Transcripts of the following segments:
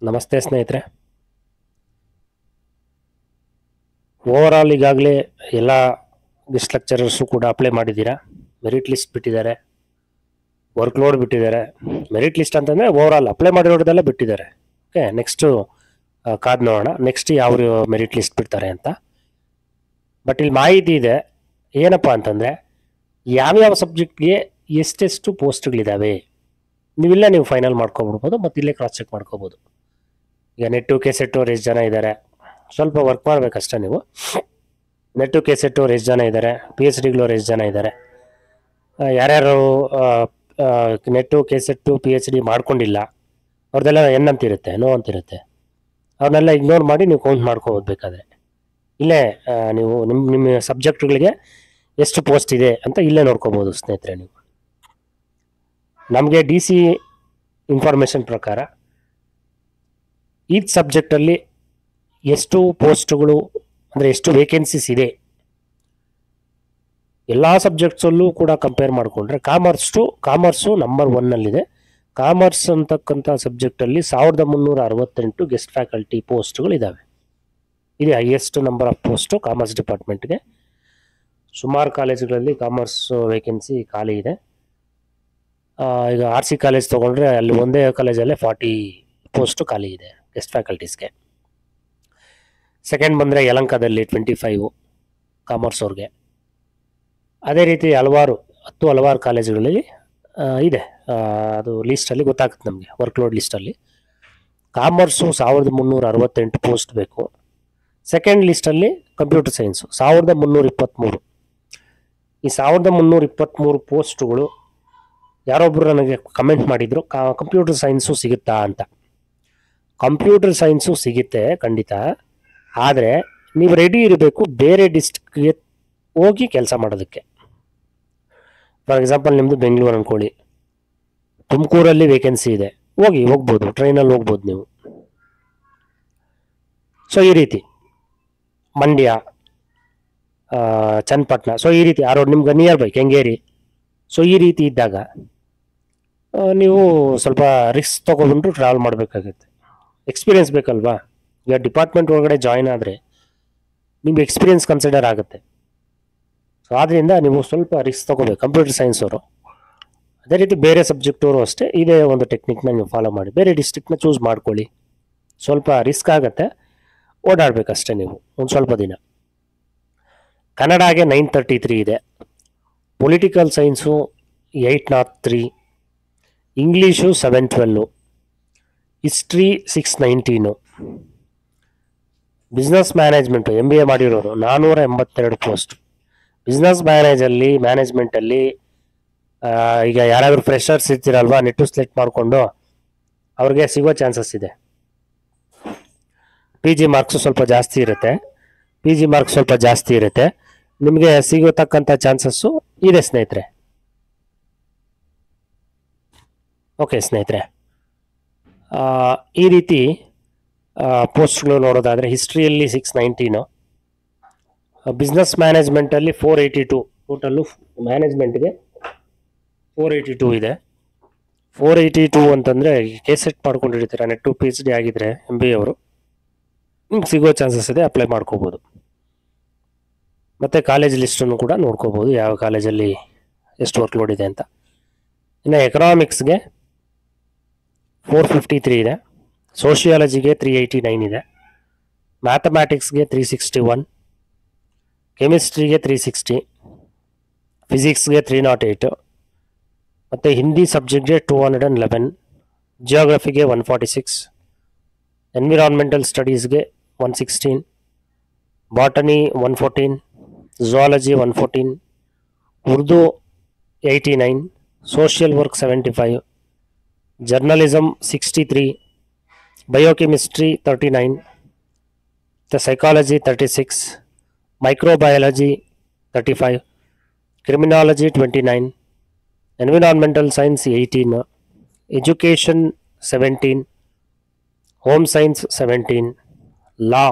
ನಮಸ್ತೆ ಸ್ನೇಹಿತರೆ. ಓವರಾಲ್ ಈಗಾಗಲೇ ಎಲ್ಲ ಗೆಸ್ಟ್ ಲೆಕ್ಚರರ್ಸು ಕೂಡ ಅಪ್ಲೈ ಮಾಡಿದ್ದೀರಾ. ಮೆರಿಟ್ ಲಿಸ್ಟ್ ಬಿಟ್ಟಿದ್ದಾರೆ, ವರ್ಕ್ ಲೋಡ್ ಬಿಟ್ಟಿದ್ದಾರೆ. ಮೆರಿಟ್ ಲಿಸ್ಟ್ ಅಂತಂದರೆ ಓವರಾಲ್ ಅಪ್ಲೈ ಮಾಡಿರೋದೆಲ್ಲ ಬಿಟ್ಟಿದ್ದಾರೆ. ಓಕೆ, ನೆಕ್ಸ್ಟು ಕಾದು ನೋಡೋಣ ನೆಕ್ಸ್ಟ್ ಯಾವ ಮೆರಿಟ್ ಲಿಸ್ಟ್ ಬಿಡ್ತಾರೆ ಅಂತ. ಬಟ್ ಇಲ್ಲಿ ಮಾಹಿತಿ ಇದೆ ಏನಪ್ಪ ಅಂತಂದರೆ ಯಾವ್ಯಾವ ಸಬ್ಜೆಕ್ಟ್ಗೆ ಎಷ್ಟೆಷ್ಟು ಪೋಸ್ಟ್ಗಳಿದ್ದಾವೆ ನೀವಿಲ್ಲ ನೀವು ಫೈನಲ್ ಮಾಡ್ಕೊಬಿಡ್ಬೋದು ಮತ್ತು ಇಲ್ಲೇ ಕ್ರಾಸ್ ಚೆಕ್ ಮಾಡ್ಕೋಬೋದು. ಈಗ ನೆಟ್ಟು ಕೆಸೆಟ್ಟೋರು ಎಷ್ಟು ಜನ ಇದ್ದಾರೆ, ಸ್ವಲ್ಪ ವರ್ಕ್ ಮಾಡಬೇಕಷ್ಟೇ ನೀವು. ನೆಟ್ಟು ಕೆಸೆಟ್ಟೋರು ಎಷ್ಟು ಜನ ಇದ್ದಾರೆ, ಪಿ ಎಚ್ ಡಿಗಳವ್ರು ಎಷ್ಟು ಜನ ಇದ್ದಾರೆ, ಯಾರ್ಯಾರು ನೆಟ್ಟು ಕೆಸೆಟ್ಟು ಪಿ ಎಚ್ ಡಿ ಮಾಡ್ಕೊಂಡಿಲ್ಲ ಅವ್ರದ್ದೆಲ್ಲ ಎನ್ ಅಂತಿರುತ್ತೆ, ನೋ ಅಂತಿರುತ್ತೆ. ಅವ್ರನ್ನೆಲ್ಲ ಇಗ್ನೋರ್ ಮಾಡಿ ನೀವು ಕೌಂಟ್ ಮಾಡ್ಕೋಬೋದು. ಬೇಕಾದರೆ ಇಲ್ಲೇ ನೀವು ನಿಮ್ಮ ಸಬ್ಜೆಕ್ಟ್ಗಳಿಗೆ ಎಷ್ಟು ಪೋಸ್ಟ್ ಇದೆ ಅಂತ ಇಲ್ಲೇ ನೋಡ್ಕೋಬೋದು ಸ್ನೇಹಿತರೆ. ನೀವು ನಮಗೆ ಡಿ ಸಿ ಇನ್ಫಾರ್ಮೇಷನ್ ಪ್ರಕಾರ ಈ ಸಬ್ಜೆಕ್ಟಲ್ಲಿ ಎಷ್ಟು ಪೋಸ್ಟ್ಗಳು ಅಂದರೆ ಎಷ್ಟು ವೇಕೆನ್ಸೀಸ್ ಇದೆ ಎಲ್ಲ ಸಬ್ಜೆಕ್ಟ್ಸಲ್ಲೂ ಕೂಡ ಕಂಪೇರ್ ಮಾಡಿಕೊಂಡ್ರೆ ಕಾಮರ್ಸು ನಂಬರ್ 1ನಲ್ಲಿದೆ. ಕಾಮರ್ಸ್ ಅಂತಕ್ಕಂಥ ಸಬ್ಜೆಕ್ಟಲ್ಲಿ 1368 ಗೆಸ್ಟ್ ಫ್ಯಾಕಲ್ಟಿ ಪೋಸ್ಟ್ಗಳಿದ್ದಾವೆ. ಇದೆ highest number of post commerce ಡಿಪಾರ್ಟ್ಮೆಂಟ್ಗೆ. ಸುಮಾರು ಕಾಲೇಜುಗಳಲ್ಲಿ ಕಾಮರ್ಸ್ ವೇಕೆನ್ಸಿ ಖಾಲಿ ಇದೆ. ಈಗ ಆರ್ ಸಿ ಕಾಲೇಜ್ ತೊಗೊಂಡ್ರೆ ಅಲ್ಲಿ ಒಂದೇ ಕಾಲೇಜಲ್ಲೇ 40 ಪೋಸ್ಟು ಖಾಲಿ ಇದೆ ಗೆಸ್ಟ್ ಫ್ಯಾಕಲ್ಟೀಸ್ಗೆ. ಸೆಕೆಂಡ್ ಬಂದರೆ ಯಲಹಂಕದಲ್ಲಿ 25 ಕಾಮರ್ಸ್ ಅವ್ರಿಗೆ. ಅದೇ ರೀತಿ ಹಲವಾರು ಕಾಲೇಜುಗಳಲ್ಲಿ ಇದೆ. ಅದು ಲಿಸ್ಟಲ್ಲಿ ಗೊತ್ತಾಗುತ್ತೆ ನಮಗೆ, ವರ್ಕ್ಲೋಡ್ ಲಿಸ್ಟಲ್ಲಿ. ಕಾಮರ್ಸು 1368 ಪೋಸ್ಟ್ ಬೇಕು. ಸೆಕೆಂಡ್ ಲಿಸ್ಟಲ್ಲಿ ಕಂಪ್ಯೂಟರ್ ಸೈನ್ಸು 1323. ಈ 1323 ಪೋಸ್ಟುಗಳು ಯಾರೊಬ್ಬರು ನನಗೆ ಕಮೆಂಟ್ ಮಾಡಿದರು, ಕಂಪ್ಯೂಟರ್ ಸೈನ್ಸು ಸಿಗುತ್ತಾ ಅಂತ. ಕಂಪ್ಯೂಟರ್ ಸೈನ್ಸು ಸಿಗುತ್ತೆ ಖಂಡಿತ, ಆದರೆ ನೀವು ರೆಡಿ ಇರಬೇಕು ಬೇರೆ ಡಿಸ್ಟ್ರಿಕ್ಗೆ ಹೋಗಿ ಕೆಲಸ ಮಾಡೋದಕ್ಕೆ. ಫಾರ್ ಎಕ್ಸಾಂಪಲ್ ನಿಮ್ಮದು ಬೆಂಗಳೂರು ಅಂದ್ಕೊಳ್ಳಿ, ತುಮಕೂರಲ್ಲಿ ವೇಕೆನ್ಸಿ ಇದೆ, ಹೋಗ್ಬೋದು, ಟ್ರೈನಲ್ಲಿ ಹೋಗ್ಬೋದು ನೀವು. ಸೊ ಈ ರೀತಿ ಮಂಡ್ಯ, ಚನ್ನಪಟ್ಟಣ, ಸೊ ಈ ರೀತಿ ಆ ರೋಡ್ ನಿಮ್ಗೆ ನಿಯರ್ ಬೈ ಕೆಂಗೇರಿ. ಸೊ ಈ ರೀತಿ ಇದ್ದಾಗ ನೀವು ಸ್ವಲ್ಪ ರಿಸ್ಕ್ ತೊಗೊಂಡು ಟ್ರಾವೆಲ್ ಮಾಡಬೇಕಾಗುತ್ತೆ. ಎಕ್ಸ್ಪೀರಿಯೆನ್ಸ್ ಬೇಕಲ್ವಾ. ಈಗ ಡಿಪಾರ್ಟ್ಮೆಂಟ್ ಒಳಗಡೆ ಜಾಯ್ನ್ ಆದರೆ ನಿಮ್ಗೆ ಎಕ್ಸ್ಪೀರಿಯೆನ್ಸ್ ಕನ್ಸಿಡರ್ ಆಗುತ್ತೆ. ಸೊ ಆದ್ದರಿಂದ ನೀವು ಸ್ವಲ್ಪ ರಿಸ್ಕ್ ತೊಗೋಬೇಕು ಕಂಪ್ಯೂಟರ್ ಸೈನ್ಸ್ ಅವರು. ಅದೇ ರೀತಿ ಬೇರೆ ಸಬ್ಜೆಕ್ಟವರು ಅಷ್ಟೇ ಇದೇ ಒಂದು ಟೆಕ್ನಿಕ್ನ ನೀವು ಫಾಲೋ ಮಾಡಿ. ಬೇರೆ ಡಿಸ್ಟ್ರಿಕ್ಟ್ನ ಚೂಸ್ ಮಾಡ್ಕೊಳ್ಳಿ. ಸ್ವಲ್ಪ ರಿಸ್ಕ್ ಆಗುತ್ತೆ, ಓಡಾಡಬೇಕಷ್ಟೇ ನೀವು ಒಂದು ಸ್ವಲ್ಪ ದಿನ. ಕನ್ನಡಗೆ 933 ಇದೆ. Political science 803, English 712, history 619, business management MBA ಮಾಡಿರೋರು 482 ಪೋಸ್ಟ್. ಬಿಸ್ನೆಸ್ ಮ್ಯಾನೇಜ್ಮೆಂಟಲ್ಲಿ ಈಗ ಯಾರಾದರೂ ಫ್ರೆಷರ್ಸ್ ಇರ್ತೀರಲ್ವಾ, ನೆಟ್ಟು ಸೆಲೆಕ್ಟ್ ಮಾಡಿಕೊಂಡು ಅವ್ರಿಗೆ ಸಿಗೋ ಚಾನ್ಸಸ್ ಇದೆ. ಪಿ ಜಿ ಮಾರ್ಕ್ಸು ಸ್ವಲ್ಪ ಜಾಸ್ತಿ ಇರುತ್ತೆ. ನಿಮಗೆ ಸಿಗತಕ್ಕಂಥ ಚಾನ್ಸಸ್ಸು ಇದೆ ಸ್ನೇಹಿತರೆ. ಓಕೆ ಸ್ನೇಹಿತರೆ, ಈ ರೀತಿ ಪೋಸ್ಟ್ಗಳು ನೋಡೋದಾದರೆ ಹಿಸ್ಟ್ರಿಯಲ್ಲಿ 619, ಬಿಸ್ನೆಸ್ ಮ್ಯಾನೇಜ್ಮೆಂಟಲ್ಲಿ 482, ಟೋಟಲ್ಲು ಮ್ಯಾನೇಜ್ಮೆಂಟ್ಗೆ 482 ಇದೆ. 482 ಅಂತಂದರೆ ಕೆಸೆಟ್ ಮಾಡ್ಕೊಂಡಿರ್ತೀರ, ನೆಟ್ಟು PhD ಆಗಿದ್ರೆ MBA ಅವರು, ನಿಮ್ಗೆ ಸಿಗೋ ಚಾನ್ಸಸ್ ಇದೆ, ಅಪ್ಲೈ ಮಾಡ್ಕೋಬೋದು. ಮತ್ತು ಕಾಲೇಜ್ ಲಿಸ್ಟನ್ನು ಕೂಡ ನೋಡ್ಕೋಬೋದು, ಯಾವ ಕಾಲೇಜಲ್ಲಿ ಎಷ್ಟು ವರ್ಕ್ ಲೋಡ್ ಇದೆ ಅಂತ. ಇನ್ನು ಎಕನಾಮಿಕ್ಸ್ಗೆ 453 ಇದೆ, ಸೋಷಿಯಾಲಜಿಗೆ 389 ಇದೆ, ಮ್ಯಾಥಮ್ಯಾಟಿಕ್ಸ್ಗೆ 361, ಕೆಮಿಸ್ಟ್ರಿಗೆ 360, ಫಿಸಿಕ್ಸ್ಗೆ 308, ಮತ್ತು ಹಿಂದಿ ಸಬ್ಜೆಕ್ಟ್ಗೆ 211, ಜಿಯೋಗ್ರಫಿಗೆ 146, ಎನ್ವಿರಾನ್ಮೆಂಟಲ್ ಸ್ಟಡೀಸ್ಗೆ 116, botany 114, zoology 114, Urdu 89, social work 75, journalism 63, biochemistry 39, psychology 36, microbiology 35, criminology 29, environmental science 18, education 17, home science 17, law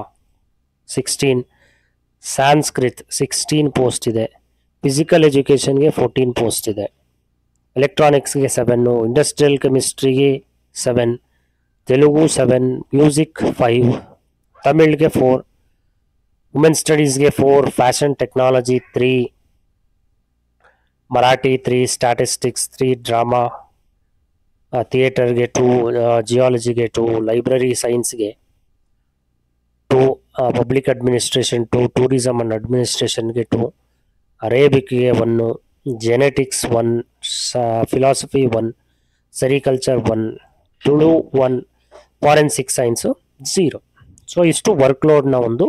16, Sanskrit 16 post ಇದೆ, ಫಿಸಿಕಲ್ ಎಜುಕೇಷನ್ಗೆ 14 ಪೋಸ್ಟ್ ಇದೆ, ಎಲೆಕ್ಟ್ರಾನಿಕ್ಸ್ಗೆ 7, ಇಂಡಸ್ಟ್ರಿಯಲ್ ಕೆಮಿಸ್ಟ್ರಿಗೆ 7, ತೆಲುಗು 7, ಮ್ಯೂಸಿಕ್ 5, ತಮಿಳ್ಗೆ 4, ವುಮೆನ್ ಸ್ಟಡೀಸ್ಗೆ 4, fashion technology 3, Marathi 3, statistics 3, drama, ಥಿಯೇಟರ್ಗೆ 2, ಜಿಯಾಲಜಿಗೆ 2, ಲೈಬ್ರರಿ ಸೈನ್ಸ್ಗೆ 2, ಪಬ್ಲಿಕ್ ಅಡ್ಮಿನಿಸ್ಟ್ರೇಷನ್ 2, ಟೂರಿಸಮ್ ಅಂಡ್ ಅಡ್ಮಿನಿಸ್ಟ್ರೇಷನ್ಗೆ 2, ಅರೇಬಿಕ್ಗೆ 1, genetics 1, philosophy 1, sericulture 1, Tulu 1, forensic science 0. So ಇಷ್ಟು ವರ್ಕ್ಲೋಡ್ನ ಒಂದು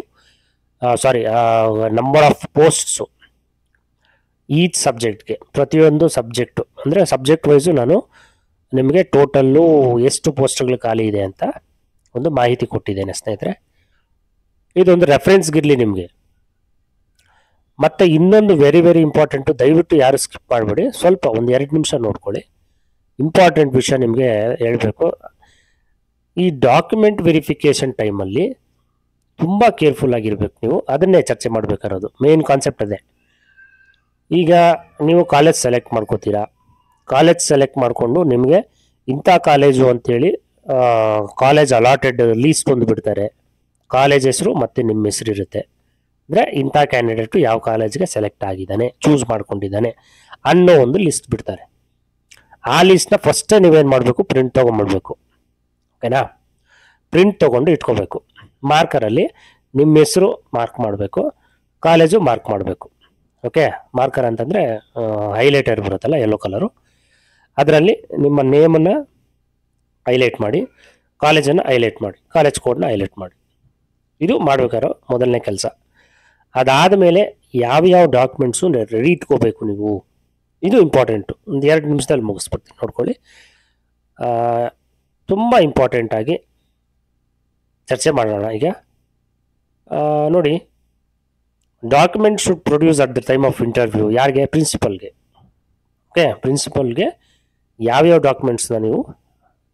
ನಂಬರ್ ಆಫ್ ಪೋಸ್ಟ್ಸು ಈಚ್ ಸಬ್ಜೆಕ್ಟ್ಗೆ, ಪ್ರತಿಯೊಂದು ಸಬ್ಜೆಕ್ಟು ಅಂದರೆ ಸಬ್ಜೆಕ್ಟ್ ವೈಸು ನಾನು ನಿಮಗೆ ಟೋಟಲ್ಲು ಎಷ್ಟು ಪೋಸ್ಟ್ಗಳು ಖಾಲಿ ಇದೆ ಅಂತ ಒಂದು ಮಾಹಿತಿ ಕೊಟ್ಟಿದ್ದೇನೆ ಸ್ನೇಹಿತರೆ. ಇದೊಂದು ರೆಫರೆನ್ಸ್ಗಿರಲಿ ನಿಮಗೆ. ಮತ್ತು ಇನ್ನೊಂದು ವೆರಿ ವೆರಿ ಇಂಪಾರ್ಟೆಂಟು, ದಯವಿಟ್ಟು ಯಾರು ಸ್ಕಿಪ್ ಮಾಡಬೇಡಿ, ಸ್ವಲ್ಪ ಒಂದು 2 ನಿಮಿಷ ನೋಡ್ಕೊಳ್ಳಿ. ಇಂಪಾರ್ಟೆಂಟ್ ವಿಷಯ ನಿಮಗೆ ಹೇಳಬೇಕು. ಈ ಡಾಕ್ಯುಮೆಂಟ್ ವೆರಿಫಿಕೇಷನ್ ಟೈಮಲ್ಲಿ ತುಂಬ ಕೇರ್ಫುಲ್ ಆಗಿರ್ಬೇಕು ನೀವು. ಅದನ್ನೇ ಚರ್ಚೆ ಮಾಡಬೇಕಾಗಿರೋದು, ಮೇನ್ ಕಾನ್ಸೆಪ್ಟ್ ಅದೇ. ಈಗ ನೀವು ಕಾಲೇಜ್ ಸೆಲೆಕ್ಟ್ ಮಾಡ್ಕೋತೀರಾ, ಕಾಲೇಜ್ ಸೆಲೆಕ್ಟ್ ಮಾಡಿಕೊಂಡು ನಿಮಗೆ ಇಂಥ ಕಾಲೇಜು ಅಂತೇಳಿ ಕಾಲೇಜ್ ಅಲಾಟೆಡ್ ಲೀಸ್ಟ್ ಒಂದು ಬಿಡ್ತಾರೆ. ಕಾಲೇಜ್ ಹೆಸರು ಮತ್ತು ನಿಮ್ಮ ಹೆಸರು ಇರುತ್ತೆ. ಅಂದರೆ ಇಂಥ ಕ್ಯಾಂಡಿಡೇಟು ಯಾವ ಕಾಲೇಜ್ಗೆ ಸೆಲೆಕ್ಟ್ ಆಗಿದ್ದಾನೆ, ಚೂಸ್ ಮಾಡ್ಕೊಂಡಿದ್ದಾನೆ ಅನ್ನೋ ಒಂದು ಲಿಸ್ಟ್ ಬಿಡ್ತಾರೆ. ಆ ಲಿಸ್ಟ್ನ ಫಸ್ಟೇ ನೀವೇನು ಮಾಡಬೇಕು, ಪ್ರಿಂಟ್ ತೊಗೊಂಡ್ಬಿಡ್ಬೇಕು. ಓಕೆನಾ? ಪ್ರಿಂಟ್ ತೊಗೊಂಡು ಇಟ್ಕೋಬೇಕು. ಮಾರ್ಕರಲ್ಲಿ ನಿಮ್ಮ ಹೆಸರು ಮಾರ್ಕ್ ಮಾಡಬೇಕು, ಕಾಲೇಜು ಮಾರ್ಕ್ ಮಾಡಬೇಕು. ಓಕೆ, ಮಾರ್ಕರ್ ಅಂತಂದರೆ ಹೈಲೈಟರ್ ಬರುತ್ತಲ್ಲ ಯೆಲ್ಲೋ ಕಲರು, ಅದರಲ್ಲಿ ನಿಮ್ಮ ನೇಮನ್ನು ಹೈಲೈಟ್ ಮಾಡಿ, ಕಾಲೇಜನ್ನು ಹೈಲೈಟ್ ಮಾಡಿ, ಕಾಲೇಜ್ ಕೋಡ್ನ ಹೈಲೈಟ್ ಮಾಡಿ. ಇದು ಮಾಡಬೇಕಾರೋ ಮೊದಲನೇ ಕೆಲಸ. ಅದಾದಮೇಲೆ ಯಾವ್ಯಾವ ಡಾಕ್ಯುಮೆಂಟ್ಸು ರೆಡಿ ಇಟ್ಕೋಬೇಕು ನೀವು. ಇದು ಇಂಪಾರ್ಟೆಂಟು. ಒಂದು 2 ನಿಮಿಷದಲ್ಲಿ ಮುಗಿಸ್ಬಿಡ್ತೀನಿ, ನೋಡ್ಕೊಳ್ಳಿ. ತುಂಬ ಇಂಪಾರ್ಟೆಂಟಾಗಿ ಚರ್ಚೆ ಮಾಡೋಣ ಈಗ. ನೋಡಿ, document should produce at the time of interview. ಯಾರಿಗೆ? ಪ್ರಿನ್ಸಿಪಲ್ಗೆ. ಓಕೆ, ಪ್ರಿನ್ಸಿಪಲ್ಗೆ ಯಾವ್ಯಾವ ಡಾಕ್ಯುಮೆಂಟ್ಸ್ನ ನೀವು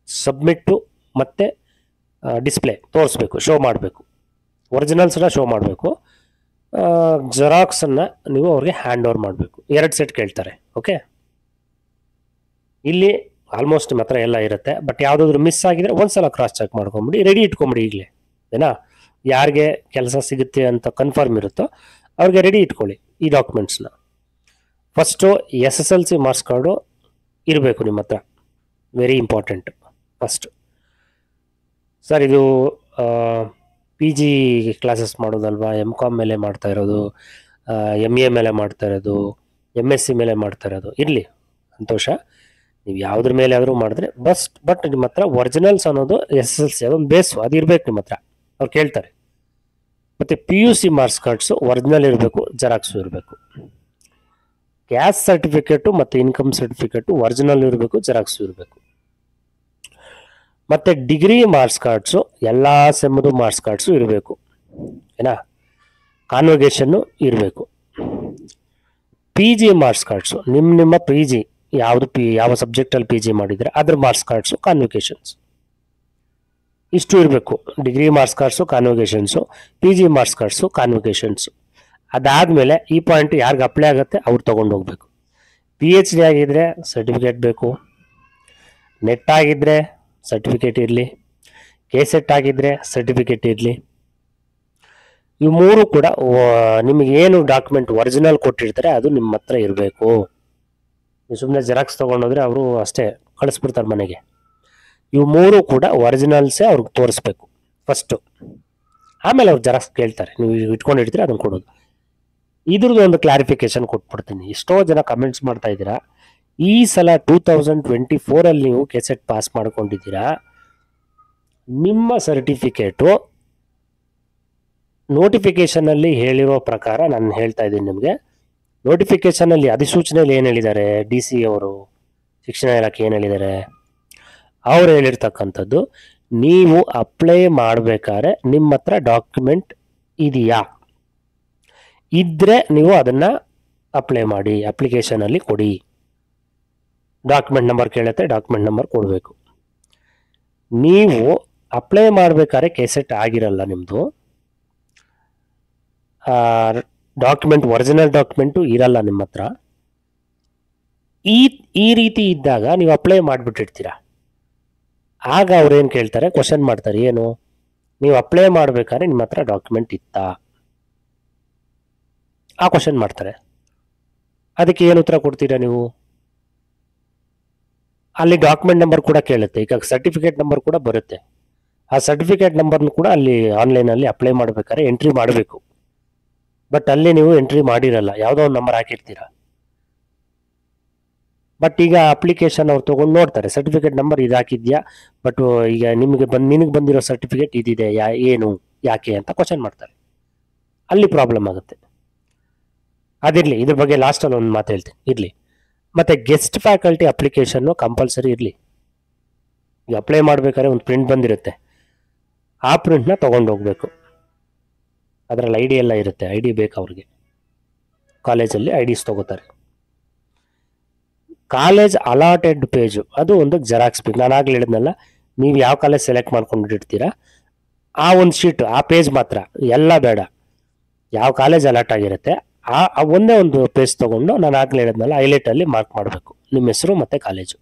ಸಬ್ಮಿಟ್ಟು ಮತ್ತು ಡಿಸ್ಪ್ಲೇ ತೋರಿಸ್ಬೇಕು, ಶೋ ಮಾಡಬೇಕು. ಒರಿಜಿನಲ್ಸನ್ನ ಶೋ ಮಾಡಬೇಕು, ಜೆರಾಕ್ಸನ್ನು ನೀವು ಅವ್ರಿಗೆ ಹ್ಯಾಂಡ್ ಓವರ್ ಮಾಡಬೇಕು. 2 ಸೆಟ್ ಕೇಳ್ತಾರೆ. ಓಕೆ, ಇಲ್ಲಿ ಆಲ್ಮೋಸ್ಟ್ ನಿಮ್ಮ ಹತ್ರ ಎಲ್ಲ ಇರುತ್ತೆ. ಬಟ್ ಯಾವುದಾದ್ರೂ ಮಿಸ್ ಆಗಿದ್ರೆ ಒಂದ್ಸಲ ಕ್ರಾಸ್ ಚೆಕ್ ಮಾಡ್ಕೊಂಬಿಡಿ, ರೆಡಿ ಇಟ್ಕೊಂಬಿಡಿ ಈಗಲೇ. ಏನಾ, ಯಾರಿಗೆ ಕೆಲಸ ಸಿಗುತ್ತೆ ಅಂತ ಕನ್ಫರ್ಮ್ ಇರುತ್ತೋ ಅವ್ರಿಗೆ ರೆಡಿ ಇಟ್ಕೊಳ್ಳಿ ಈ ಡಾಕ್ಯುಮೆಂಟ್ಸ್ನ. ಫಸ್ಟು SSLC ಮಾರ್ಕ್ಸ್ ಕಾರ್ಡು ಇರಬೇಕು ನಿಮ್ಮ ಹತ್ರ, ವೆರಿ ಇಂಪಾರ್ಟೆಂಟ್. ಫಸ್ಟು ಸರ್, ಇದು PG ಕ್ಲಾಸಸ್ ಮಾಡೋದಲ್ವಾ, MCOM ಮೇಲೆ ಮಾಡ್ತಾ ಇರೋದು, MA ಮೇಲೆ ಮಾಡ್ತಾ ಇರೋದು, MSc ಮೇಲೆ ಮಾಡ್ತಾ ಇರೋದು, ಇರಲಿ ಸಂತೋಷ. ನೀವು ಯಾವುದ್ರ ಮೇಲೆ ಆದರೂ ಮಾಡಿದ್ರೆ ಬಟ್ ನಿಮ್ಮ ಹತ್ರ ಒರಿಜಿನಲ್ಸ್ ಅನ್ನೋದು SSLC ಅದೊಂದು ಬೇಸು, ಅದು ಇರಬೇಕು ನಿಮ್ಮ ಹತ್ರ. ಅವ್ರು ಕೇಳ್ತಾರೆ. ಮತ್ತು PUC ಮಾರ್ಕ್ಸ್ ಕಾರ್ಡ್ಸು ಒರಿಜಿನಲ್ ಇರಬೇಕು, ಜೆರಾಕ್ಸು ಇರಬೇಕು. ಕ್ಯಾಸ್ಟ್ ಸರ್ಟಿಫಿಕೇಟು ಮತ್ತು ಇನ್ಕಮ್ ಸರ್ಟಿಫಿಕೇಟು ಒರಿಜಿನಲ್ ಇರಬೇಕು, ಜೆರಾಕ್ಸು ಇರಬೇಕು. ಮತ್ತು ಡಿಗ್ರಿ ಮಾರ್ಕ್ಸ್ ಕಾರ್ಡ್ಸು ಎಲ್ಲ ಸೆಮ್ಮದು ಮಾರ್ಕ್ಸ್ ಕಾರ್ಡ್ಸು ಇರಬೇಕು. ಏನಾ, ಕಾನ್ವೊಕೇಷನ್ನು ಇರಬೇಕು. PG ಮಾರ್ಕ್ಸ್ ಕಾರ್ಡ್ಸು ನಿಮ್ಮ PG ಯಾವ ಸಬ್ಜೆಕ್ಟಲ್ಲಿ PG ಮಾಡಿದರೆ ಅದ್ರ ಮಾರ್ಕ್ಸ್ ಕಾರ್ಡ್ಸು, ಕಾನ್ವೊಕೇಷನ್ಸ್ ಇಷ್ಟು ಇರಬೇಕು. Degree marks cards, convocations, PG marks cards, convocations. ಅದಾದಮೇಲೆ ಈ ಪಾಯಿಂಟ್ ಯಾರಿಗೆ ಅಪ್ಲೈ ಆಗುತ್ತೆ ಅವ್ರು ತೊಗೊಂಡು ಹೋಗಬೇಕು. PhD ಆಗಿದ್ದರೆ ಸರ್ಟಿಫಿಕೇಟ್ ಬೇಕು, ನೆಟ್ ಆಗಿದ್ದರೆ ಸರ್ಟಿಫಿಕೇಟ್ ಇರಲಿ, KCET ಆಗಿದ್ದರೆ ಸರ್ಟಿಫಿಕೇಟ್ ಇರಲಿ. ಇವು 3 ಕೂಡ ನಿಮಗೇನು ಡಾಕ್ಯುಮೆಂಟ್ ಒರಿಜಿನಲ್ ಕೊಟ್ಟಿರ್ತಾರೆ ಅದು ನಿಮ್ಮ ಹತ್ರ ಇರಬೇಕು. ನೀವು ಸುಮ್ಮನೆ ಜೆರಾಕ್ಸ್ ತೊಗೊಂಡೋದ್ರೆ ಅವರು ಅಷ್ಟೇ ಕಳಿಸ್ಬಿಡ್ತಾರೆ ಮನೆಗೆ. ಇವು 3 ಕೂಡ ಒರಿಜಿನಲ್ಸೇ ಅವ್ರಿಗೆ ತೋರಿಸ್ಬೇಕು ಫಸ್ಟು. ಆಮೇಲೆ ಅವ್ರು ಜೆರಾಕ್ಸ್ ಕೇಳ್ತಾರೆ, ನೀವು ಇಟ್ಕೊಂಡಿರ್ತೀರ ಅದನ್ನು ಕೊಡೋದು. ಇದ್ರದ್ದು ಒಂದು ಕ್ಲಾರಿಫಿಕೇಶನ್ ಕೊಟ್ಬಿಡ್ತೀನಿ. ಎಷ್ಟೋ ಜನ ಕಮೆಂಟ್ಸ್ ಮಾಡ್ತಾ ಇದ್ದೀರಾ, ಈ ಸಲ 2024 ನೀವು KCET ಪಾಸ್ ಮಾಡ್ಕೊಂಡಿದ್ದೀರಾ, ನಿಮ್ಮ ಸರ್ಟಿಫಿಕೇಟು ನೋಟಿಫಿಕೇಷನಲ್ಲಿ ಹೇಳಿರೋ ಪ್ರಕಾರ ನಾನು ಹೇಳ್ತಾ ಇದ್ದೀನಿ ನಿಮಗೆ. ನೋಟಿಫಿಕೇಷನಲ್ಲಿ ಅಧಿಸೂಚನೆಯಲ್ಲಿ ಏನು ಹೇಳಿದ್ದಾರೆ, DC ಅವರು, ಶಿಕ್ಷಣ ಇಲಾಖೆ ಏನು ಹೇಳಿದ್ದಾರೆ, ಅವ್ರು ಹೇಳಿರ್ತಕ್ಕಂಥದ್ದು, ನೀವು ಅಪ್ಲೈ ಮಾಡಬೇಕಾದ್ರೆ ನಿಮ್ಮ ಹತ್ರ ಡಾಕ್ಯುಮೆಂಟ್ ಇದೆಯಾ, ಇದ್ದರೆ ನೀವು ಅದನ್ನು ಅಪ್ಲೈ ಮಾಡಿ, ಅಪ್ಲಿಕೇಶನಲ್ಲಿ ಕೊಡಿ. ಡಾಕ್ಯುಮೆಂಟ್ ನಂಬರ್ ಕೇಳುತ್ತೆ, ಡಾಕ್ಯುಮೆಂಟ್ ನಂಬರ್ ಕೊಡಬೇಕು. ನೀವು ಅಪ್ಲೈ ಮಾಡಬೇಕಾದ್ರೆ KCET ಆಗಿರಲ್ಲ ನಿಮ್ಮದು, ಡಾಕ್ಯುಮೆಂಟ್ ಒರಿಜಿನಲ್ ಡಾಕ್ಯುಮೆಂಟು ಇರಲ್ಲ ನಿಮ್ಮ ಹತ್ರ. ಈ ರೀತಿ ಇದ್ದಾಗ ನೀವು ಅಪ್ಲೈ ಮಾಡಿಬಿಟ್ಟಿರ್ತೀರ. ಆಗ ಅವ್ರು ಏನು ಕೇಳ್ತಾರೆ, ಕ್ವಶನ್ ಮಾಡ್ತಾರೆ, ಏನು ನೀವು ಅಪ್ಲೈ ಮಾಡ್ಬೇಕಾದ್ರೆ ನಿಮ್ಮ ಹತ್ರ ಡಾಕ್ಯುಮೆಂಟ್ ಇತ್ತಾ, ಆ ಕ್ವಶನ್ ಮಾಡ್ತಾರೆ. ಅದಕ್ಕೆ ಏನು ಉತ್ತರ ಕೊಡ್ತೀರಾ ನೀವು? ಅಲ್ಲಿ ಡಾಕ್ಯುಮೆಂಟ್ ನಂಬರ್ ಕೂಡ ಕೇಳುತ್ತೆ, ಈಗ ಸರ್ಟಿಫಿಕೇಟ್ ನಂಬರ್ ಕೂಡ ಬರುತ್ತೆ. ಆ ಸರ್ಟಿಫಿಕೇಟ್ ನಂಬರ್ನು ಕೂಡ ಅಲ್ಲಿ ಆನ್ಲೈನಲ್ಲಿ ಅಪ್ಲೈ ಮಾಡ್ಬೇಕಾದ್ರೆ ಎಂಟ್ರಿ ಮಾಡಬೇಕು. ಬಟ್ ಅಲ್ಲಿ ನೀವು ಎಂಟ್ರಿ ಮಾಡಿರಲ್ಲ, ಯಾವುದೋ ಒಂದು ನಂಬರ್ ಹಾಕಿರ್ತೀರ. ಬಟ್ ಈಗ ಅಪ್ಲಿಕೇಶನ್ ಅವ್ರು ತೊಗೊಂಡು ನೋಡ್ತಾರೆ, ಸರ್ಟಿಫಿಕೇಟ್ ನಂಬರ್ ಇದು ಹಾಕಿದ್ಯಾ, ಬಟ್ ಈಗ ನಿನಗೆ ಬಂದಿರೋ ಸರ್ಟಿಫಿಕೇಟ್ ಇದಿದೆ, ಏನು ಯಾಕೆ ಅಂತ ಕ್ವಶನ್ ಮಾಡ್ತಾರೆ. ಅಲ್ಲಿ ಪ್ರಾಬ್ಲಮ್ ಆಗುತ್ತೆ. ಅದಿರಲಿ, ಇದ್ರ ಬಗ್ಗೆ ಲಾಸ್ಟಲ್ಲಿ ಒಂದು ಮಾತು ಹೇಳ್ತೀನಿ, ಇರಲಿ. ಮತ್ತು ಗೆಸ್ಟ್ ಫ್ಯಾಕಲ್ಟಿ ಅಪ್ಲಿಕೇಶನ್ನು ಕಂಪಲ್ಸರಿ ಇರಲಿ. ಈಗ ಅಪ್ಲೈ ಮಾಡ್ಬೇಕಾದ್ರೆ ಒಂದು ಪ್ರಿಂಟ್ ಬಂದಿರುತ್ತೆ, ಆ ಪ್ರಿಂಟ್ನ ತೊಗೊಂಡು ಹೋಗ್ಬೇಕು. ಅದರಲ್ಲಿ ಐ ಡಿ ಎಲ್ಲ ಇರುತ್ತೆ, ಐ ಡಿ ಬೇಕು ಅವ್ರಿಗೆ. ಕಾಲೇಜಲ್ಲಿ ಐ ಡಿಸ್ ತೊಗೋತಾರೆ. ಕಾಲೇಜ್ ಅಲಾಟೆಡ್ ಪೇಜು ಅದು ಒಂದು ಜೆರಾಕ್ಸ್ ಬೇಕು. ನಾನು ಆಗಲೇ ಹೇಳಿದ್ನಲ್ಲ, ನೀವು ಯಾವ ಕಾಲೇಜ್ ಸೆಲೆಕ್ಟ್ ಮಾಡ್ಕೊಂಡಿರ್ತೀರಾ ಆ ಒಂದು ಶೀಟು, ಆ ಪೇಜ್ ಮಾತ್ರ, ಎಲ್ಲ ಬೇಡ. ಯಾವ ಕಾಲೇಜ್ ಅಲಾಟ್ ಆಗಿರುತ್ತೆ ಆ ಒಂದೇ ಒಂದು ಪೇಜ್ ತೊಗೊಂಡು, ನಾನು ಆಗಲೇ ಹೇಳಿದ್ನಲ್ಲ, ಹೈಲೈಟಲ್ಲಿ ಮಾರ್ಕ್ ಮಾಡಬೇಕು ನಿಮ್ಮ ಹೆಸರು ಮತ್ತು ಕಾಲೇಜು.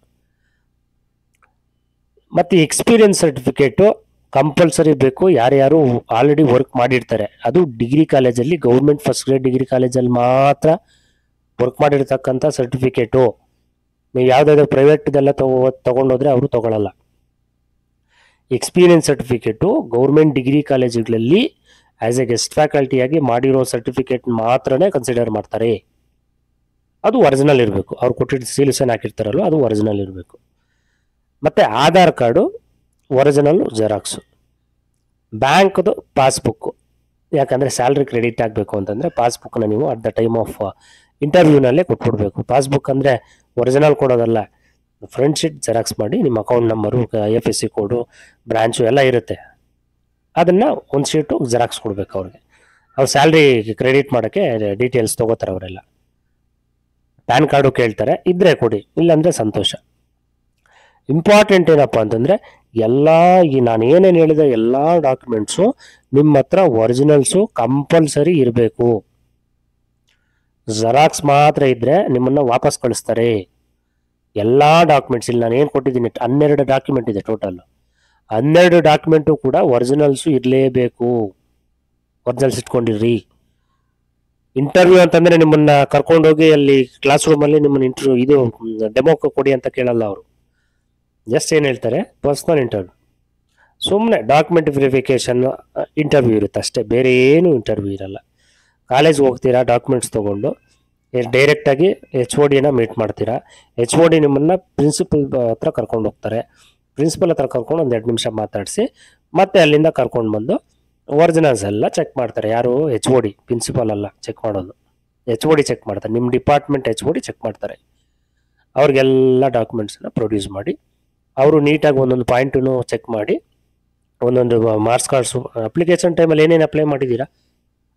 ಮತ್ತು ಎಕ್ಸ್ಪೀರಿಯನ್ಸ್ ಸರ್ಟಿಫಿಕೇಟು ಕಂಪಲ್ಸರಿ ಬೇಕು. ಯಾರ್ಯಾರು ಆಲ್ರೆಡಿ ವರ್ಕ್ ಮಾಡಿರ್ತಾರೆ, ಅದು ಡಿಗ್ರಿ ಕಾಲೇಜಲ್ಲಿ, ಗೌರ್ಮೆಂಟ್ ಫಸ್ಟ್ ಗ್ರೇಡ್ ಡಿಗ್ರಿ ಕಾಲೇಜಲ್ಲಿ ಮಾತ್ರ ವರ್ಕ್ ಮಾಡಿರ್ತಕ್ಕಂಥ ಸರ್ಟಿಫಿಕೇಟು. ನೀವು ಯಾವುದಾದ್ರು ಪ್ರೈವೇಟ್ದೆಲ್ಲ ತೊಗೊಂಡೋದ್ರೆ ಅವರು ತೊಗೊಳ್ಳಲ್ಲ. ಎಕ್ಸ್ಪೀರಿಯನ್ಸ್ ಸರ್ಟಿಫಿಕೇಟು ಗೌರ್ಮೆಂಟ್ ಡಿಗ್ರಿ ಕಾಲೇಜುಗಳಲ್ಲಿ ಆ್ಯಸ್ ಎ ಗೆಸ್ಟ್ ಫ್ಯಾಕಲ್ಟಿಯಾಗಿ ಮಾಡಿರೋ ಸರ್ಟಿಫಿಕೇಟ್ ಮಾತ್ರನೇ ಕನ್ಸಿಡರ್ ಮಾಡ್ತಾರೆ. ಅದು ಒರಿಜಿನಲ್ ಇರಬೇಕು. ಅವ್ರು ಕೊಟ್ಟಿದ್ದು ಸೀಲ್ಸನ್ ಹಾಕಿರ್ತಾರಲ್ಲ, ಅದು ಒರಿಜಿನಲ್ ಇರಬೇಕು. ಮತ್ತು ಆಧಾರ್ ಕಾರ್ಡು ಒರಿಜಿನಲ್ ಜೆರಾಕ್ಸು. ಬ್ಯಾಂಕ್ದು ಪಾಸ್ಬುಕ್ಕು, ಯಾಕಂದರೆ ಸ್ಯಾಲ್ರಿ ಕ್ರೆಡಿಟ್ ಆಗಬೇಕು ಅಂತಂದರೆ ಪಾಸ್ಬುಕ್ನ ನೀವು ಅಟ್ ದ ಟೈಮ್ ಆಫ್ ಇಂಟರ್ವ್ಯೂನಲ್ಲೇ ಕೊಟ್ಬಿಡ್ಬೇಕು. ಪಾಸ್ಬುಕ್ ಅಂದರೆ ಒರಿಜಿನಲ್ ಕೊಡೋದಲ್ಲ, ಫ್ರಂಟ್ ಶೀಟ್ ಜೆರಾಕ್ಸ್ ಮಾಡಿ ನಿಮ್ಮ account number, IFSC code, branch ಎಲ್ಲ ಇರುತ್ತೆ, ಅದನ್ನು ಒಂದು ಶೀಟು ಜೆರಾಕ್ಸ್ ಕೊಡಬೇಕು ಅವ್ರಿಗೆ. ಅವ್ರು ಸ್ಯಾಲ್ರಿ ಕ್ರೆಡಿಟ್ ಮಾಡೋಕ್ಕೆ ಡೀಟೇಲ್ಸ್ ತೊಗೋತಾರೆ ಅವರೆಲ್ಲ. ಪ್ಯಾನ್ ಕಾರ್ಡು ಕೇಳ್ತಾರೆ, ಇದ್ದರೆ ಕೊಡಿ, ಇಲ್ಲಾಂದರೆ ಸಂತೋಷ. ಇಂಪಾರ್ಟೆಂಟ್ ಏನಪ್ಪ ಅಂತಂದರೆ, ಎಲ್ಲ ಈ ನಾನು ಏನೇನು ಹೇಳಿದೆ ಎಲ್ಲ ಡಾಕ್ಯುಮೆಂಟ್ಸು ನಿಮ್ಮ ಹತ್ರ ಒರಿಜಿನಲ್ಸು ಕಂಪಲ್ಸರಿ ಇರಬೇಕು. ಜೆರಾಕ್ಸ್ ಮಾತ್ರ ಇದ್ದರೆ ನಿಮ್ಮನ್ನು ವಾಪಸ್ ಕಳಿಸ್ತಾರೆ. ಎಲ್ಲ ಡಾಕ್ಯುಮೆಂಟ್ಸ್ ಇಲ್ಲಿ ನಾನು ಏನು ಕೊಟ್ಟಿದ್ದೀನಿ 12 ಡಾಕ್ಯುಮೆಂಟ್ ಇದೆ ಟೋಟಲ್. 12 ಡಾಕ್ಯುಮೆಂಟು ಕೂಡ ಒರಿಜಿನಲ್ಸು ಇರಲೇಬೇಕು. ಒರಿಜಿನಲ್ಸ್ ಇಟ್ಕೊಂಡಿರ್ರಿ. ಇಂಟರ್ವ್ಯೂ ಅಂತಂದರೆ ನಿಮ್ಮನ್ನು ಕರ್ಕೊಂಡೋಗಿ ಅಲ್ಲಿ ಕ್ಲಾಸ್ ರೂಮಲ್ಲಿ ನಿಮ್ಮನ್ನು ಇದು ಡೆಮೋಕ್ಕೆ ಕೊಡಿ ಅಂತ ಕೇಳಲ್ಲ ಅವರು. ಜಸ್ಟ್ ಏನು ಹೇಳ್ತಾರೆ, ಪರ್ಸ್ನಲ್ ಇಂಟರ್ವ್ಯೂ, ಸುಮ್ಮನೆ ಡಾಕ್ಯುಮೆಂಟ್ ವೆರಿಫಿಕೇಷನ್ ಇಂಟರ್ವ್ಯೂ ಇರುತ್ತೆ ಅಷ್ಟೇ, ಬೇರೆ ಏನೂ ಇಂಟರ್ವ್ಯೂ ಇರಲ್ಲ. ಕಾಲೇಜ್ಗೆ ಹೋಗ್ತೀರಾ, ಡಾಕ್ಯುಮೆಂಟ್ಸ್ ತೊಗೊಂಡು ಡೈರೆಕ್ಟಾಗಿ HODನ ಮೀಟ್ ಮಾಡ್ತೀರಾ. HOD ನಿಮ್ಮನ್ನು ಪ್ರಿನ್ಸಿಪಲ್ ಹತ್ರ ಕರ್ಕೊಂಡು ಹೋಗ್ತಾರೆ. ಪ್ರಿನ್ಸಿಪಲ್ ಹತ್ರ ಕರ್ಕೊಂಡು ಒಂದು 2 ನಿಮಿಷ ಮಾತಾಡಿಸಿ ಮತ್ತೆ ಅಲ್ಲಿಂದ ಕರ್ಕೊಂಡು ಬಂದು ಒರಿಜಿನಲ್ಸ್ ಎಲ್ಲ ಚೆಕ್ ಮಾಡ್ತಾರೆ. ಯಾರು? HOD, ಪ್ರಿನ್ಸಿಪಲ್ ಅಲ್ಲ ಚೆಕ್ ಮಾಡೋದು, HOD ಚೆಕ್ ಮಾಡ್ತಾರೆ. ನಿಮ್ಮ ಡಿಪಾರ್ಟ್ಮೆಂಟ್ HOD ಚೆಕ್ ಮಾಡ್ತಾರೆ. ಅವ್ರಿಗೆಲ್ಲ ಡಾಕ್ಯುಮೆಂಟ್ಸನ್ನು ಪ್ರೊಡ್ಯೂಸ್ ಮಾಡಿ, ಅವರು ನೀಟಾಗಿ ಒಂದೊಂದು ಪಾಯಿಂಟನ್ನು ಚೆಕ್ ಮಾಡಿ, ಒಂದೊಂದು ಮಾರ್ಕ್ಸ್ ಕಾರ್ಡ್ಸು, ಅಪ್ಲಿಕೇಶನ್ ಟೈಮಲ್ಲಿ ಏನೇನು ಅಪ್ಲೈ ಮಾಡಿದ್ದೀರಾ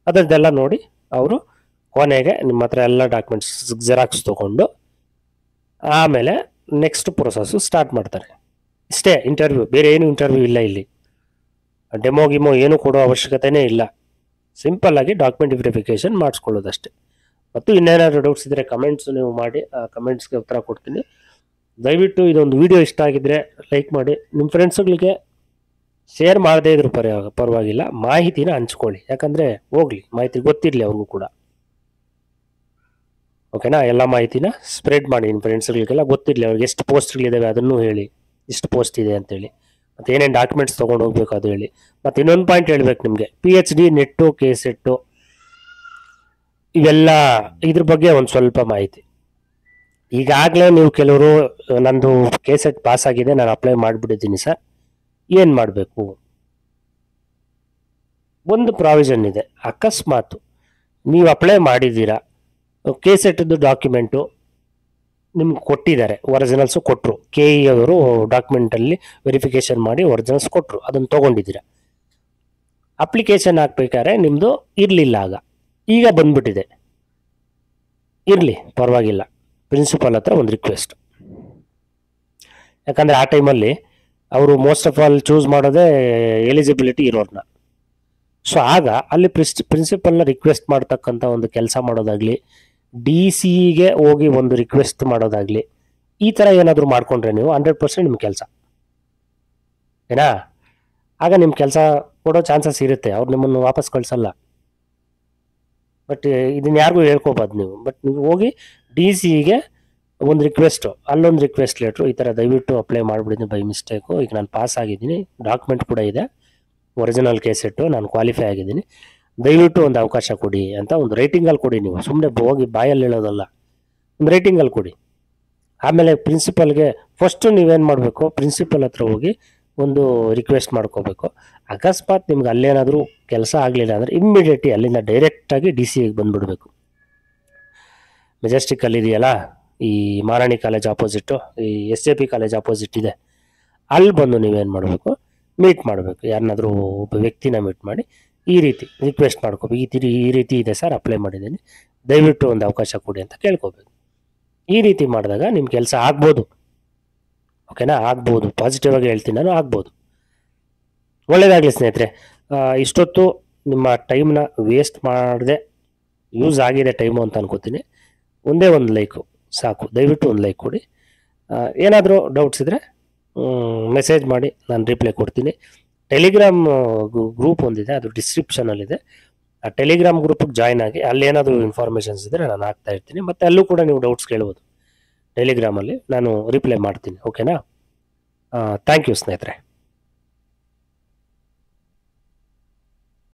ಅದರದ್ದೆಲ್ಲ ನೋಡಿ ಅವರು ಕೊನೆಗೆ ನಿಮ್ಮ ಹತ್ರ ಎಲ್ಲ ಡಾಕ್ಯುಮೆಂಟ್ಸ್ ಜೆರಾಕ್ಸ್ ತೊಗೊಂಡು ಆಮೇಲೆ ನೆಕ್ಸ್ಟ್ ಪ್ರೊಸೆಸ್ಸು ಸ್ಟಾರ್ಟ್ ಮಾಡ್ತಾರೆ. ಇಷ್ಟೇ ಇಂಟರ್ವ್ಯೂ, ಬೇರೆ ಏನು ಇಂಟರ್ವ್ಯೂ ಇಲ್ಲ ಇಲ್ಲಿ. ಡೆಮೋ ಗಿಮೋ ಏನು ಕೊಡೋ ಅವಶ್ಯಕತೆಯೇ ಇಲ್ಲ. ಸಿಂಪಲ್ಲಾಗಿ ಡಾಕ್ಯುಮೆಂಟ್ ವೆರಿಫಿಕೇಷನ್ ಮಾಡಿಸ್ಕೊಳ್ಳೋದಷ್ಟೇ. ಮತ್ತು ಇನ್ನೇನಾದರೂ ಡೌಟ್ಸ್ ಇದ್ದರೆ ಕಮೆಂಟ್ಸ್ ನೀವು ಮಾಡಿ, ಆ ಕಮೆಂಟ್ಸ್ಗೆ ಉತ್ತರ ಕೊಡ್ತೀನಿ. ದಯವಿಟ್ಟು ಇದೊಂದು ವಿಡಿಯೋ ಇಷ್ಟ ಆಗಿದ್ದರೆ ಲೈಕ್ ಮಾಡಿ, ನಿಮ್ಮ ಫ್ರೆಂಡ್ಸ್ಗಳಿಗೆ ಶೇರ್ ಮಾಡದೇ ಇದ್ರೂ ಪರವಾಗಿಲ್ಲ, ಮಾಹಿತಿನ ಹಂಚ್ಕೊಳ್ಳಿ. ಯಾಕಂದರೆ ಹೋಗಲಿ, ಮಾಹಿತಿ ಗೊತ್ತಿರಲಿ ಅವ್ರಿಗೂ ಕೂಡ. ಓಕೆನಾ? ಎಲ್ಲ ಮಾಹಿತಿನ ಸ್ಪ್ರೆಡ್ ಮಾಡಿ ನಿಮ್ಮ ಫ್ರೆಂಡ್ಸ್ಗಳಿಗೆಲ್ಲ ಗೊತ್ತಿರಲಿ, ಅವ್ರಿಗೆ ಎಷ್ಟು ಪೋಸ್ಟ್ಗಳಿದ್ದಾವೆ ಅದನ್ನು ಹೇಳಿ, ಇಷ್ಟು ಪೋಸ್ಟ್ ಇದೆ ಅಂತೇಳಿ, ಮತ್ತು ಏನೇನು ಡಾಕ್ಯುಮೆಂಟ್ಸ್ ತೊಗೊಂಡು ಹೋಗ್ಬೇಕು ಅದು ಹೇಳಿ. ಮತ್ತು ಇನ್ನೊಂದು ಪಾಯಿಂಟ್ ಹೇಳ್ಬೇಕು ನಿಮಗೆ, PhD ನೆಟ್ಟು, KSET ಇವೆಲ್ಲ ಇದ್ರ ಬಗ್ಗೆ ಒಂದು ಸ್ವಲ್ಪ ಮಾಹಿತಿ. ಈಗಾಗಲೇ ನೀವು ಕೆಲವರು ನಂದು KSET ಪಾಸ್ ಆಗಿದೆ, ನಾನು ಅಪ್ಲೈ ಮಾಡಿಬಿಟ್ಟಿದ್ದೀನಿ ಸರ್, ಏನು ಮಾಡಬೇಕು? ಒಂದು ಪ್ರಾವಿಷನ್ ಇದೆ. ಅಕಸ್ಮಾತ್ ನೀವು ಅಪ್ಲೈ ಮಾಡಿದ್ದೀರಾ, KSETದು ಡಾಕ್ಯುಮೆಂಟು ನಿಮ್ಗೆ ಕೊಟ್ಟಿದ್ದಾರೆ, ಒರಿಜಿನಲ್ಸು ಕೊಟ್ಟರು, KE ಅವರು ಡಾಕ್ಯುಮೆಂಟಲ್ಲಿ ವೆರಿಫಿಕೇಷನ್ ಮಾಡಿ ಒರಿಜಿನಲ್ಸ್ ಕೊಟ್ಟರು, ಅದನ್ನು ತೊಗೊಂಡಿದ್ದೀರಾ. ಅಪ್ಲಿಕೇಶನ್ ಹಾಕ್ಬೇಕಾದ್ರೆ ನಿಮ್ಮದು ಇರಲಿಲ್ಲ, ಈಗ ಬಂದ್ಬಿಟ್ಟಿದೆ, ಇರಲಿ ಪರವಾಗಿಲ್ಲ, ಪ್ರಿನ್ಸಿಪಾಲ್ ಹತ್ರ ಒಂದು ರಿಕ್ವೆಸ್ಟ್. ಯಾಕಂದರೆ ಆ ಟೈಮಲ್ಲಿ ಅವರು ಮೋಸ್ಟ್ ಆಫ್ ಆಲ್ ಚೂಸ್ ಮಾಡೋದೇ ಎಲಿಜಿಬಿಲಿಟಿ ಇರೋರನ್ನ. ಸೊ ಆಗ ಅಲ್ಲಿ ಪ್ರಿನ್ಸಿಪಲ್ನ ರಿಕ್ವೆಸ್ಟ್ ಮಾಡ್ತಕ್ಕಂಥ ಒಂದು ಕೆಲಸ ಮಾಡೋದಾಗಲಿ, DC ಹೋಗಿ ಒಂದು ರಿಕ್ವೆಸ್ಟ್ ಮಾಡೋದಾಗಲಿ, ಈ ಥರ ಏನಾದರೂ ಮಾಡಿಕೊಂಡ್ರೆ ನೀವು 100% ನಿಮ್ಮ ಕೆಲಸ. ಏನಾ, ಆಗ ನಿಮ್ಮ ಕೆಲಸ ಕೊಡೋ ಚಾನ್ಸಸ್ ಇರುತ್ತೆ, ಅವ್ರು ನಿಮ್ಮನ್ನು ವಾಪಸ್ ಕಳಿಸಲ್ಲ. ಬಟ್ ಇದನ್ನ ಯಾರಿಗೂ ಹೇಳ್ಕೊಬಾರ್ದು ನೀವು. ಬಟ್ ನೀವು ಹೋಗಿ DC ಗೆ ಒಂದು ರಿಕ್ವೆಸ್ಟು, ಅಲ್ಲೊಂದು ರಿಕ್ವೆಸ್ಟ್ ಲೆಟ್ರು, ಈ ಥರ ದಯವಿಟ್ಟು ಅಪ್ಲೈ ಮಾಡಿಬಿಡಿದ್ದೀನಿ ಬೈ ಮಿಸ್ಟೇಕು, ಈಗ ನಾನು ಪಾಸ್ ಆಗಿದ್ದೀನಿ, ಡಾಕ್ಯುಮೆಂಟ್ ಕೂಡ ಇದೆ, ಒರಿಜಿನಲ್ ಕೇಸೆಟ್ಟು, ನಾನು ಕ್ವಾಲಿಫೈ ಆಗಿದ್ದೀನಿ, ದಯವಿಟ್ಟು ಒಂದು ಅವಕಾಶ ಕೊಡಿ ಅಂತ ಒಂದು ರೈಟಿಂಗಲ್ಲಿ ಕೊಡಿ. ನೀವು ಸುಮ್ಮನೆ ಹೋಗಿ ಬಾಯಲ್ಲಿ ಹೇಳೋದಲ್ಲ, ಒಂದು ರೈಟಿಂಗಲ್ಲಿ ಕೊಡಿ. ಆಮೇಲೆ ಪ್ರಿನ್ಸಿಪಲ್ಗೆ ಫಸ್ಟು ನೀವೇನು ಮಾಡಬೇಕು, ಪ್ರಿನ್ಸಿಪಲ್ ಹತ್ರ ಹೋಗಿ ಒಂದು ರಿಕ್ವೆಸ್ಟ್ ಮಾಡ್ಕೋಬೇಕು. ಅಕಸ್ಮಾತ್ ನಿಮ್ಗೆ ಅಲ್ಲೇನಾದರೂ ಕೆಲಸ ಆಗಲಿಲ್ಲ ಅಂದರೆ ಇಮ್ಮಿಡಿಯೇಟ್ಲಿ ಅಲ್ಲಿಂದ ಡೈರೆಕ್ಟಾಗಿ DC ಗೆ ಬಂದುಬಿಡಬೇಕು. ಮೆಜೆಸ್ಟಿಕ್ಕಲ್ಲಿ ಇದೆಯಲ್ಲ ಈ ಮಾರಾಣಿ ಕಾಲೇಜ್ ಆಪೋಸಿಟ್ಟು, ಈ SJP ಕಾಲೇಜ್ ಆಪೋಸಿಟ್ ಇದೆ, ಅಲ್ಲಿ ಬಂದು ನೀವೇನು ಮಾಡಬೇಕು, ಮೀಟ್ ಮಾಡಬೇಕು. ಯಾರನ್ನಾದರೂ ಒಬ್ಬ ವ್ಯಕ್ತಿನ ಮೀಟ್ ಮಾಡಿ ಈ ರೀತಿ ರಿಕ್ವೆಸ್ಟ್ ಮಾಡ್ಕೋಬೇಕು, ಈ ರೀತಿ ಇದೆ ಸರ್, ಅಪ್ಲೈ ಮಾಡಿದ್ದೀನಿ, ದಯವಿಟ್ಟು ಒಂದು ಅವಕಾಶ ಕೊಡಿ ಅಂತ ಕೇಳ್ಕೋಬೇಕು. ಈ ರೀತಿ ಮಾಡಿದಾಗ ನಿಮ್ಮ ಕೆಲಸ ಆಗ್ಬೋದು. ಓಕೆನಾ, ಆಗ್ಬೋದು, ಪಾಸಿಟಿವ್ ಆಗಿ ಹೇಳ್ತೀನಿ ನಾನು, ಆಗ್ಬೋದು. ಒಳ್ಳೆಯದಾಗಲಿ ಸ್ನೇಹಿತರೆ. ಇಷ್ಟೊತ್ತು ನಿಮ್ಮ ಟೈಮ್ನ ವೇಸ್ಟ್ ಮಾಡದೆ ಯೂಸ್ ಆಗಿದೆ ಟೈಮು ಅಂತ ಅನ್ಕೋತೀನಿ. ಒಂದೇ ಒಂದು ಲೈಕು ಸಾಕು, ದಯವಿಟ್ಟು ಒಂದು ಲೈಕ್ ಕೊಡಿ. ಏನಾದರೂ ಡೌಟ್ಸ್ ಇದ್ದರೆ ಮೆಸೇಜ್ ಮಾಡಿ, ನಾನು ರಿಪ್ಲೈ ಕೊಡ್ತೀನಿ. ಟೆಲಿಗ್ರಾಮ್ ಗ್ರೂಪ್ ಒಂದಿದೆ, ಅದು ಡಿಸ್ಕ್ರಿಪ್ಷನಲ್ಲಿದೆ. ಆ ಟೆಲಿಗ್ರಾಮ್ ಗ್ರೂಪಿಗೆ ಜಾಯ್ನ್ ಆಗಿ, ಅಲ್ಲೇನಾದರೂ ಇನ್ಫಾರ್ಮೇಷನ್ಸ್ ಇದ್ದರೆ ನಾನು ಹಾಕ್ತಾ ಇರ್ತೀನಿ. ಮತ್ತು ಅಲ್ಲೂ ಕೂಡ ನೀವು ಡೌಟ್ಸ್ ಕೇಳ್ಬೋದು, ಟೆಲಿಗ್ರಾಮಲ್ಲಿ ನಾನು ರಿಪ್ಲೈ ಮಾಡ್ತೀನಿ. ಓಕೆನಾ, ಥ್ಯಾಂಕ್ ಯು ಸ್ನೇಹಿತರೆ.